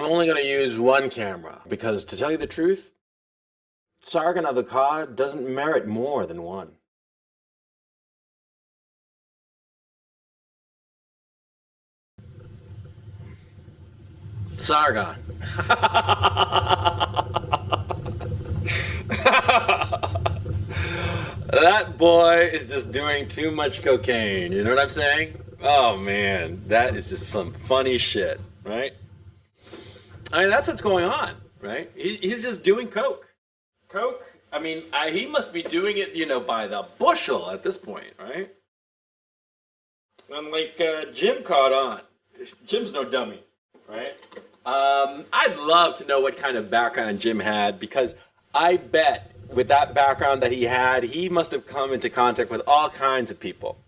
only going to use one camera because, to tell you the truth, Sargon of Akkad doesn't merit more than one. Sargon. That boy is just doing too much cocaine. You know what I'm saying? Oh man, that is just some funny shit, right? I mean, that's what's going on, right? He's just doing coke. Coke. I mean, he must be doing it, by the bushel at this point, right? And like Jim caught on. Jim's no dummy, right? I'd love to know what kind of background Jim had because I bet with that background that he had, he must have come into contact with all kinds of people.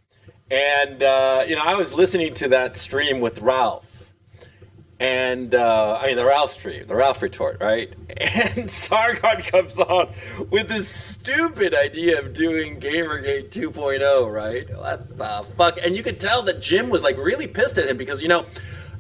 And, I was listening to that stream with Ralph. And, the Ralph stream, the Ralph retort, right? And Sargon comes on with this stupid idea of doing Gamergate 2.0, right? What the fuck? And you could tell that Jim was like really pissed at him because,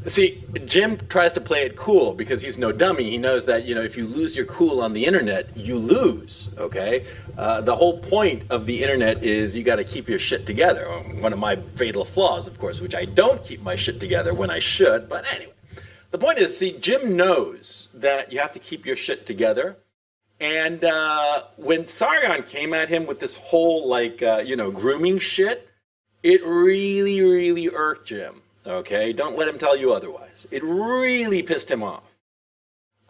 see, Jim tries to play it cool because he's no dummy. He knows that, if you lose your cool on the internet, you lose, okay? The whole point of the internet is you got to keep your shit together. One of my fatal flaws, of course, which I don't keep my shit together when I should, but anyway. The point is, see, Jim knows that you have to keep your shit together. And when Sargon came at him with this whole, grooming shit, it really, really irked Jim. Okay, don't let him tell you otherwise. It really pissed him off.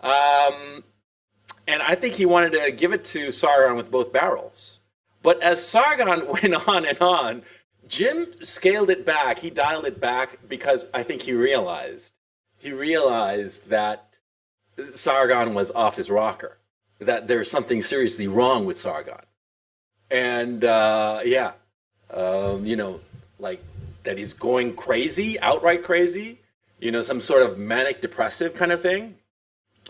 And I think he wanted to give it to Sargon with both barrels. But as Sargon went on and on, Jim scaled it back. He dialed it back because I think he realized that Sargon was off his rocker, that there's something seriously wrong with Sargon. And, like that he's going crazy, outright crazy, some sort of manic depressive kind of thing.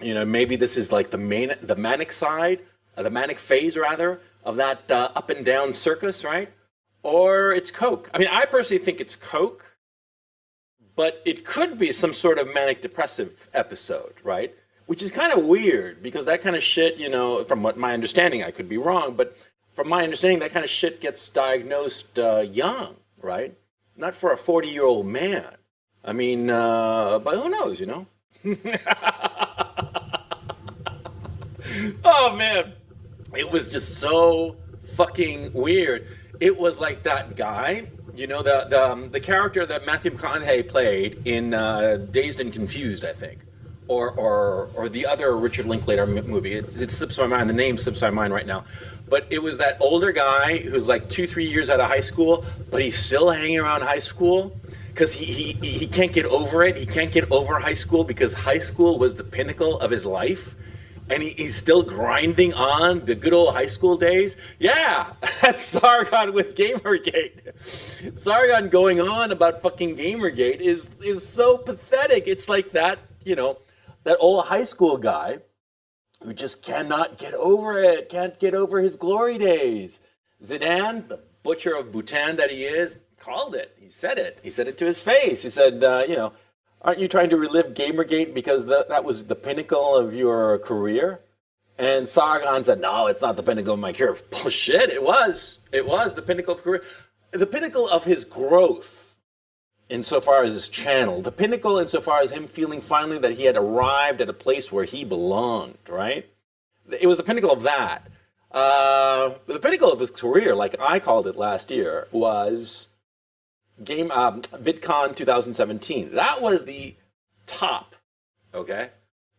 Maybe this is like the manic side, the manic phase rather, of that up and down circus, right? Or it's coke. I mean, I personally think it's coke. But it could be some sort of manic depressive episode, right? Which is kind of weird because that kind of shit, from what my understanding, I could be wrong, but from my understanding, that kind of shit gets diagnosed young, right? Not for a 40-year-old man. I mean, but who knows, Oh man, it was just so fucking weird. It was like that guy. The character that Matthew McConaughey played in Dazed and Confused, I think, or the other Richard Linklater movie. It slips my mind. The name slips my mind right now. But it was that older guy who's like 2-3 years out of high school, but he's still hanging around high school because he can't get over it. He can't get over high school because high school was the pinnacle of his life. And he's still grinding on the good old high school days. Yeah, that's Sargon with Gamergate. Sargon going on about fucking Gamergate is so pathetic. It's like that, that old high school guy who just cannot get over it, can't get over his glory days. Zidane, the butcher of Bhutan that he is, called it. He said it. He said it to his face. He said, aren't you trying to relive Gamergate because that was the pinnacle of your career? And Sargon said, no, it's not the pinnacle of my career. Bullshit, it was. It was the pinnacle of career. The pinnacle of his growth insofar as his channel. The pinnacle insofar as him feeling finally that he had arrived at a place where he belonged, right? It was the pinnacle of that. The pinnacle of his career, like I called it last year, was VidCon 2017. That was the top, okay?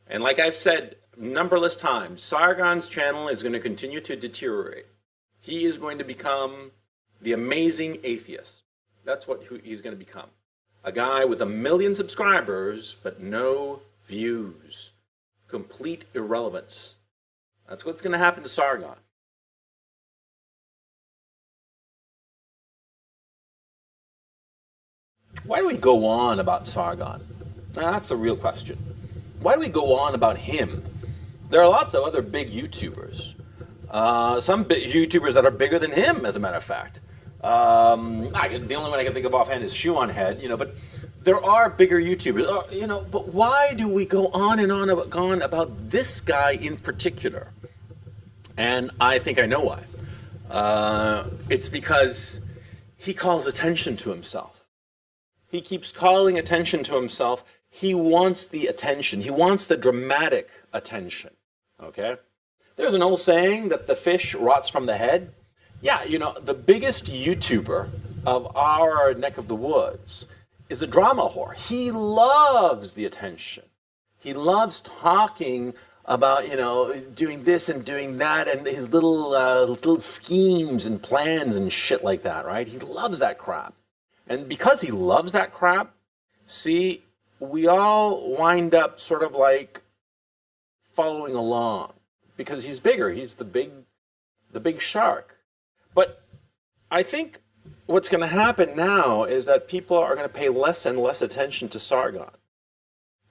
And like I've said numberless times, Sargon's channel is going to continue to deteriorate. He is going to become the amazing atheist. That's what he's going to become. A guy with 1 million subscribers, but no views. Complete irrelevance. That's what's going to happen to Sargon. Why do we go on about Sargon? That's a real question. Why do we go on about him? There are lots of other big YouTubers. Some big YouTubers that are bigger than him, as a matter of fact. The only one I can think of offhand is Shoe on Head, but there are bigger YouTubers, but why do we go on and on about this guy in particular? And I think I know why. It's because he calls attention to himself. He keeps calling attention to himself. He wants the attention. He wants the dramatic attention. Okay? There's an old saying that the fish rots from the head. Yeah, the biggest YouTuber of our neck of the woods is a drama whore. He loves the attention. He loves talking about, doing this and doing that and his little schemes and plans and shit like that, right? He loves that crap. And because he loves that crap, see, we all wind up sort of like following along because he's bigger. He's the big shark. But I think what's going to happen now is that people are going to pay less and less attention to Sargon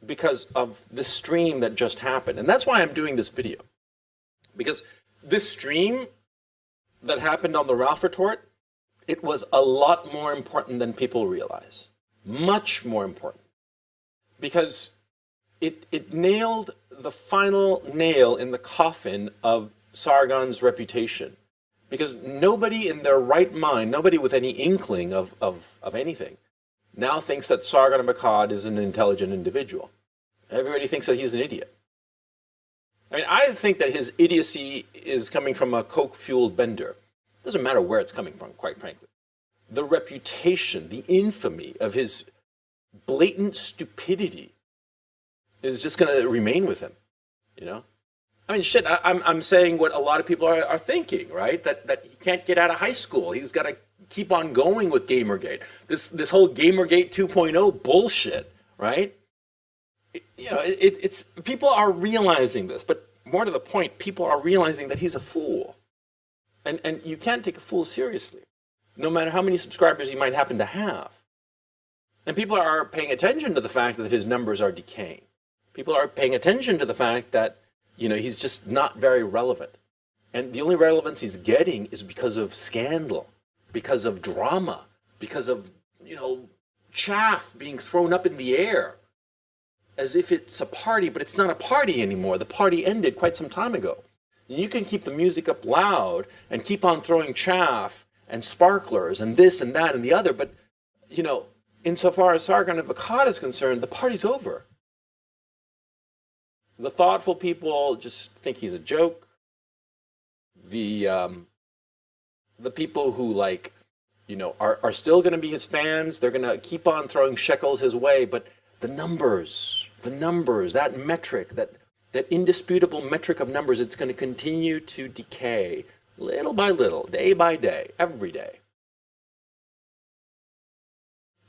because of this stream that just happened. And that's why I'm doing this video. Because this stream that happened on the Ralph Retort, it was a lot more important than people realize. Much more important. Because it nailed the final nail in the coffin of Sargon's reputation. Because nobody in their right mind, nobody with any inkling of anything, now thinks that Sargon Akkad is an intelligent individual. Everybody thinks that he's an idiot. I mean, I think that his idiocy is coming from a coke-fueled bender. It doesn't matter where it's coming from, quite frankly. The reputation, the infamy of his blatant stupidity is just going to remain with him, I mean, shit, I'm saying what a lot of people are thinking, right? That he can't get out of high school. He's got to keep on going with Gamergate. This whole Gamergate 2.0 bullshit, right? It's people are realizing this, but more to the point, people are realizing that he's a fool. And you can't take a fool seriously, no matter how many subscribers he might happen to have. And people are paying attention to the fact that his numbers are decaying. People are paying attention to the fact that he's just not very relevant. And the only relevance he's getting is because of scandal, because of drama, because of, chaff being thrown up in the air as if it's a party, but it's not a party anymore. The party ended quite some time ago. You can keep the music up loud and keep on throwing chaff and sparklers and this and that and the other, but, insofar as Sargon of Akkad is concerned, the party's over. The thoughtful people just think he's a joke. The people who are still going to be his fans. They're going to keep on throwing shekels his way. But the numbers, that metric, that indisputable metric of numbers, it's going to continue to decay little by little, day by day, every day.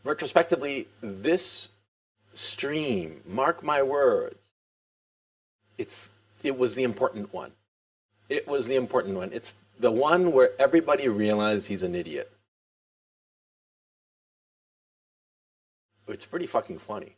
Retrospectively, this stream, mark my words, it was the important one. It was the important one. It's the one where everybody realized he's an idiot. It's pretty fucking funny.